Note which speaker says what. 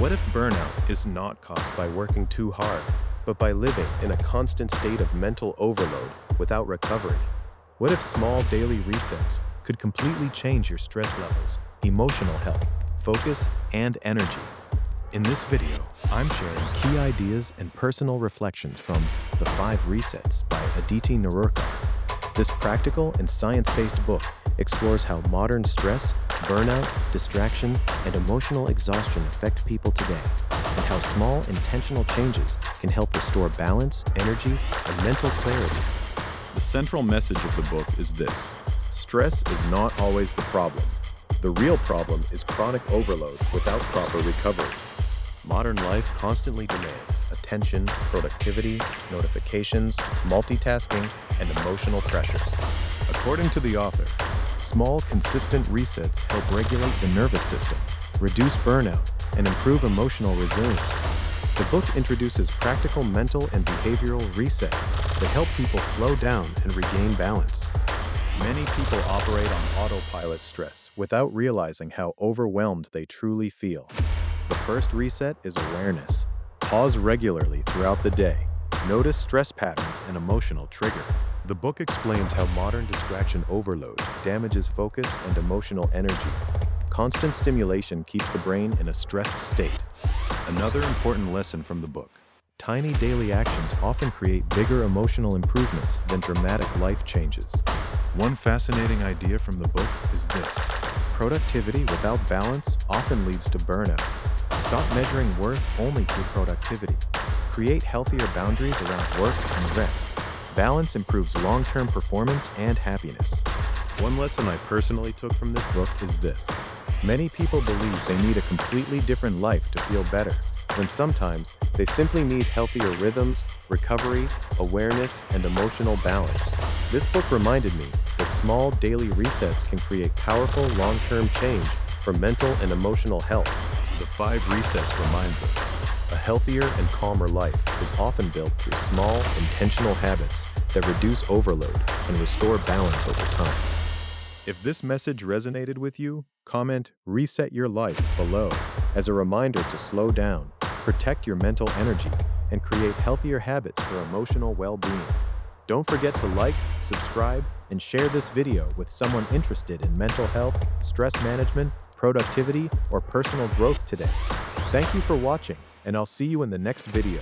Speaker 1: What if burnout is not caused by working too hard, but by living in a constant state of mental overload without recovery? What if small daily resets could completely change your stress levels, emotional health, focus, and energy? In this video, I'm sharing key ideas and personal reflections from The 5 Resets by Aditi Narurkar. This practical and science-based book explores how modern stress, burnout, distraction, and emotional exhaustion affect people today, and how small, intentional changes can help restore balance, energy, and mental clarity. The central message of the book is this: stress is not always the problem. The real problem is chronic overload without proper recovery. Modern life constantly demands attention, productivity, notifications, multitasking, and emotional pressure. According to the author, small, consistent resets help regulate the nervous system, reduce burnout, and improve emotional resilience. The book introduces practical mental and behavioral resets that help people slow down and regain balance. Many people operate on autopilot stress without realizing how overwhelmed they truly feel. The first reset is awareness. Pause regularly throughout the day. Notice stress patterns and emotional trigger. The book explains how modern distraction overload damages focus and emotional energy. Constant stimulation keeps the brain in a stressed state. Another important lesson from the book: tiny daily actions often create bigger emotional improvements than dramatic life changes. One fascinating idea from the book is this: productivity without balance often leads to burnout. Stop measuring worth only through productivity. Create healthier boundaries around work and rest. Balance improves long-term performance and happiness. One lesson I personally took from this book is this: many people believe they need a completely different life to feel better, when sometimes they simply need healthier rhythms, recovery, awareness, and emotional balance. This book reminded me that small daily resets can create powerful long-term change for mental and emotional health. The 5 Resets reminds us: a healthier and calmer life is often built through small, intentional habits that reduce overload and restore balance over time. If this message resonated with you, comment "Reset Your Life" below as a reminder to slow down, protect your mental energy, and create healthier habits for emotional well-being. Don't forget to like, subscribe, and share this video with someone interested in mental health, stress management, productivity, or personal growth today. Thank you for watching, and I'll see you in the next video.